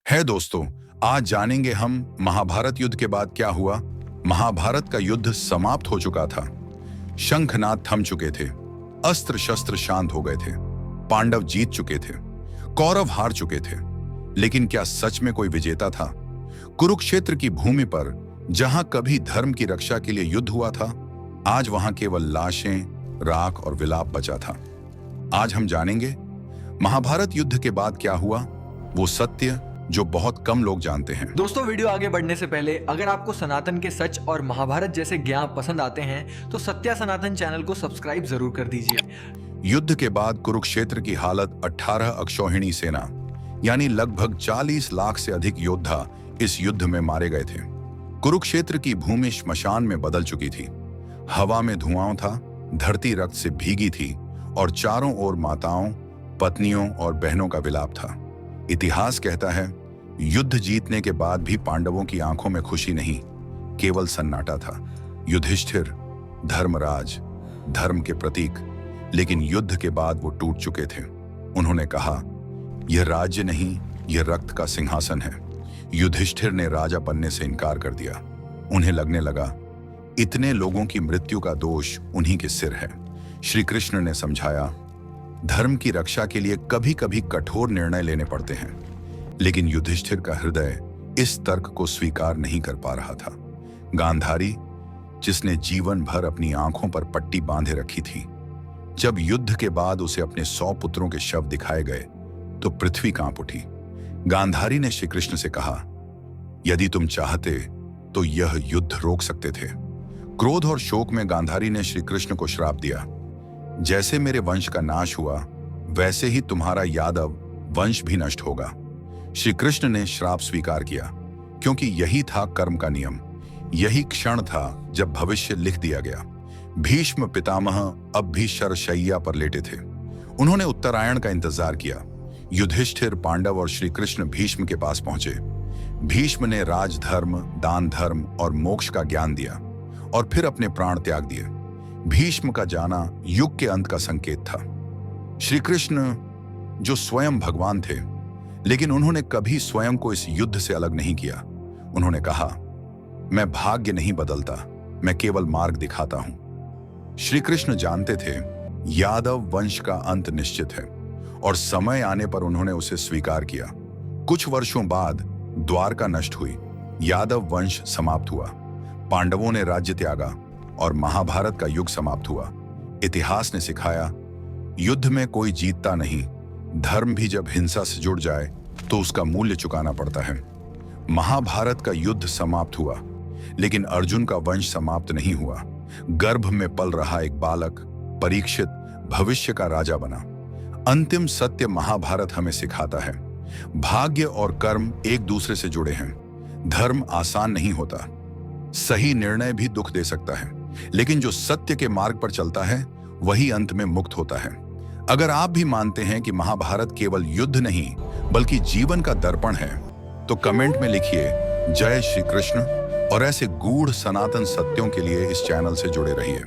है दोस्तों, आज जानेंगे हम महाभारत युद्ध के बाद क्या हुआ। महाभारत का युद्ध समाप्त हो चुका था। शंखनाद थम चुके थे, अस्त्र शस्त्र शांत हो गए थे, पांडव जीत चुके थे, कौरव हार चुके थे। लेकिन क्या सच में कोई विजेता था? कुरुक्षेत्र की भूमि पर जहां कभी धर्म की रक्षा के लिए युद्ध हुआ था, आज वहां केवल लाशें, राख और विलाप बचा था। आज हम जानेंगे महाभारत युद्ध के बाद क्या हुआ, वो सत्य जो बहुत कम लोग जानते हैं। दोस्तों, वीडियो आगे बढ़ने से पहले अगर आपको सनातन के सच और महाभारत जैसे ज्ञान पसंद आते हैं तो सत्या सनातन चैनल को सब्सक्राइब जरूर कर दीजिए। युद्ध के बाद कुरुक्षेत्र की हालत 18 अक्षौहिणी सेना यानी लगभग 40 लाख से अधिक योद्धा इस युद्ध में मारे गए थे। कुरुक्षेत्र की भूमि श्मशान में बदल चुकी थी। हवा में धुआं था, धरती रक्त से भीगी थी और चारों ओर माताओं, पत्नियों और बहनों का विलाप था। इतिहास कहता है, युद्ध जीतने के बाद भी पांडवों की आंखों में खुशी नहीं, केवल सन्नाटा था। युधिष्ठिर, धर्मराज, धर्म के प्रतीक, लेकिन युद्ध के बाद वो टूट चुके थे। उन्होंने कहा, यह राज्य नहीं, यह रक्त का सिंहासन है। युधिष्ठिर ने राजा बनने से इनकार कर दिया। उन्हें लगने लगा, इतने लोगों की मृत्यु का दोष उन्हीं के सिर है। श्री कृष्ण ने समझाया, धर्म की रक्षा के लिए कभी कभी कठोर निर्णय लेने पड़ते हैं। लेकिन युधिष्ठिर का हृदय इस तर्क को स्वीकार नहीं कर पा रहा था। गांधारी, जिसने जीवन भर अपनी आंखों पर पट्टी बांधे रखी थी, जब युद्ध के बाद उसे अपने 100 पुत्रों के शव दिखाए गए तो पृथ्वी कांप उठी। गांधारी ने श्री कृष्ण से कहा, यदि तुम चाहते तो यह युद्ध रोक सकते थे। क्रोध और शोक में गांधारी ने श्री कृष्ण को श्राप दिया, जैसे मेरे वंश का नाश हुआ वैसे ही तुम्हारा यादव वंश भी नष्ट होगा। श्री कृष्ण ने श्राप स्वीकार किया, क्योंकि यही था कर्म का नियम। यही क्षण था जब भविष्य लिख दिया गया। भीष्म पितामह अब भी शरशैया पर लेटे थे। उन्होंने उत्तरायण का इंतजार किया। युधिष्ठिर, पांडव और श्री कृष्ण भीष्म के पास पहुंचे। भीष्म ने राजधर्म, दान धर्म और मोक्ष का ज्ञान दिया और फिर अपने प्राण त्याग दिए। भीष्म का जाना युग के अंत का संकेत था। श्री कृष्ण, जो स्वयं भगवान थे, लेकिन उन्होंने कभी स्वयं को इस युद्ध से अलग नहीं किया। उन्होंने कहा, मैं भाग्य नहीं बदलता, मैं केवल मार्ग दिखाता हूं। श्री कृष्ण जानते थे, यादव वंश का अंत निश्चित है और समय आने पर उन्होंने उसे स्वीकार किया। कुछ वर्षों बाद द्वारका नष्ट हुई, यादव वंश समाप्त हुआ, पांडवों ने राज्य त्यागा और महाभारत का युग समाप्त हुआ। इतिहास ने सिखाया, युद्ध में कोई जीतता नहीं, धर्म भी जब हिंसा से जुड़ जाए तो उसका मूल्य चुकाना पड़ता है। महाभारत का युद्ध समाप्त हुआ, लेकिन अर्जुन का वंश समाप्त नहीं हुआ। गर्भ में पल रहा एक बालक, परीक्षित, भविष्य का राजा बना। अंतिम सत्य महाभारत हमें सिखाता है, भाग्य और कर्म एक दूसरे से जुड़े हैं। धर्म आसान नहीं होता, सही निर्णय भी दुख दे सकता है, लेकिन जो सत्य के मार्ग पर चलता है वही अंत में मुक्त होता है। अगर आप भी मानते हैं कि महाभारत केवल युद्ध नहीं बल्कि जीवन का दर्पण है, तो कमेंट में लिखिए जय श्री कृष्ण और ऐसे गूढ़ सनातन सत्यों के लिए इस चैनल से जुड़े रहिए।